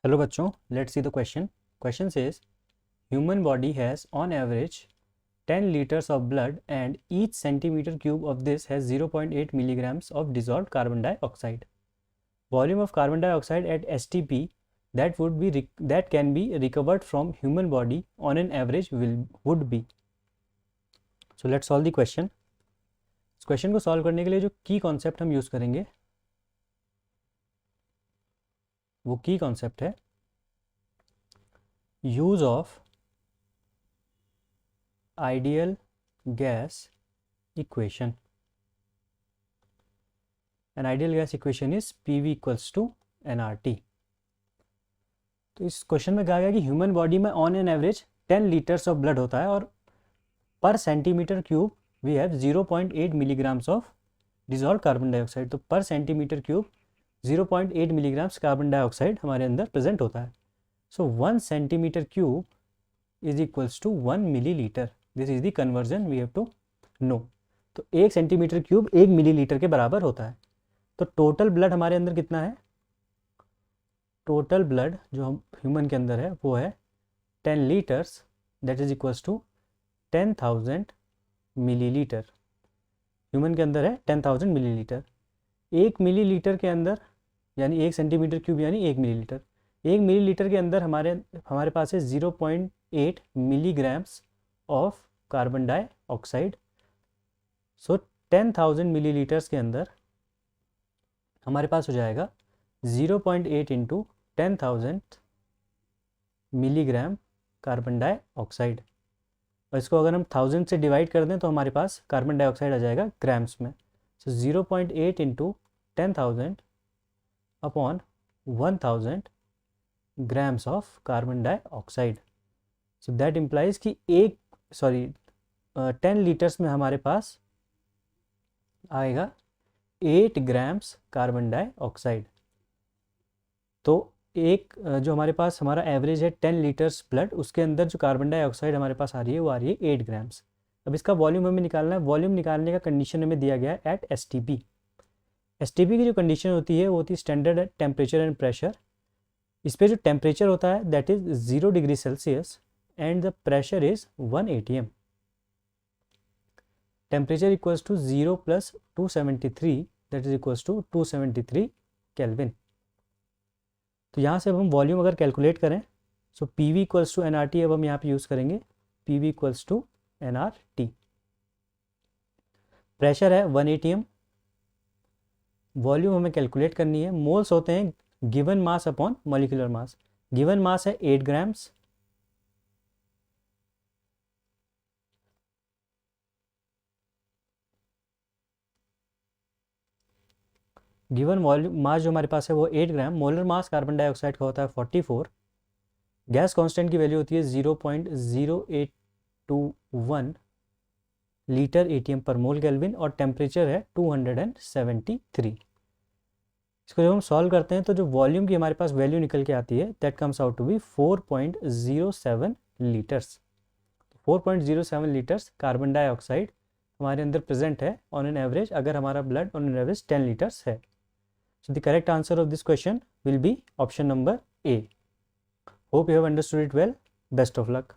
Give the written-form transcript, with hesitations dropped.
Hello बच्चों, let's see the question. Question says human body has on average 10 liters of blood and each centimeter cube of this has 0.8 milligrams of dissolved carbon dioxide. Volume of carbon dioxide at STP that can be recovered from human body on an average would be. So let's solve the question. इस question को solve करने के लिए जो की concept हम use करेंगे वो की कॉन्सेप्ट है use of ideal gas equation. An ideal gas equation is PV equals to nRT. तो इस क्वेश्चन में कहा गया कि ह्यूमन बॉडी में on an average 10 litres of blood होता है और पर centimetre cube we have 0.8 milligrams of dissolve carbon dioxide. तो पर centimetre cube 0.8 milligrams carbon dioxide हमारे अंदर प्रेजेंट होता है. So 1 centimetre cube is equals to 1 millilitre. This is the conversion we have to know. तो 1 सेंटीमीटर क्यूब 1 मिलीलीटर के बराबर होता है. तो टोटल ब्लड हमारे अंदर कितना है? टोटल ब्लड जो हम ह्यूमन के अंदर है वो है 10 litres, that is equals to 10,000 millilitre. Human के अंदर है 10,000 मिलीलीटर. 1 मिलीलीटर के अंदर यानी 1 सेंटीमीटर क्यूब यानी 1 मिलीलीटर. 1 मिलीलीटर के अंदर हमारे पास है 0.8 milligrams of carbon dioxide. So 10,000 millilitres के अंदर हमारे पास हो जाएगा 0.8 इंटू 10,000 मिलीग्राम कार्बन डाइऑक्साइड. और इसको अगर हम 1000 से डिवाइड कर दें तो हमारे पास कार्बन डाइऑक्साइड आ जाएगा ग्राम्स में. सो 0.8 into 10,000 upon 1000 grams of carbon dioxide. So that implies कि 10 लीटर्स में हमारे पास आएगा 8 ग्राम्स कार्बन डाइऑक्साइड. तो जो हमारे पास हमारा एवरेज है 10 लीटर्स ब्लड, उसके अंदर जो कार्बन डाइऑक्साइड हमारे पास आ रही है वो आ रही है 8 ग्राम्स. अब इसका वॉल्यूम हमें निकालना है. वॉल्यूम निकालने का कंडीशन हमें दिया गया है एट STP. STP की जो कंडीशन होती है वो होती है स्टैंडर्ड टेम्परेचर एंड प्रेशर. इस पर जो टेम्परेचर होता है that is 0 degree Celsius and the pressure is 1 atm. Temperature equals to 0 plus 273, that is equals to 273 Kelvin. तो यहाँ से अब हम वॉल्यूम अगर कैलकुलेट करें so PV equals to nRT अब हम यहाँ पे यूज़ करेंगे. PV equals to nRT. Pressure है 1 atm. वॉल्यूम हमें कैलकुलेट करनी है. मोल्स होते हैं given mass upon molecular mass. Given mass है 8 ग्राम्स. गिवन वॉल्यूम मास जो हमारे पास है वो 8 ग्राम. मोलर मास कार्बन डाइऑक्साइड का होता है 44. गैस कांस्टेंट की वैल्यू होती है 0.0821 लीटर ATM पर मोल केल्विन और टेम्परेचर है 273. इसको जब हम सॉल्व करते हैं तो जो वॉल्यूम की हमारे पास वैल्यू निकल के आती है that comes out to be 4.07 litres. 4.07 litres carbon dioxide हमारे अंदर प्रेजेंट है ऑन एन एवरेज, अगर हमारा blood on an average 10 litres है. So the correct answer of this question will be option number A. Hope you have understood it well. Best of luck.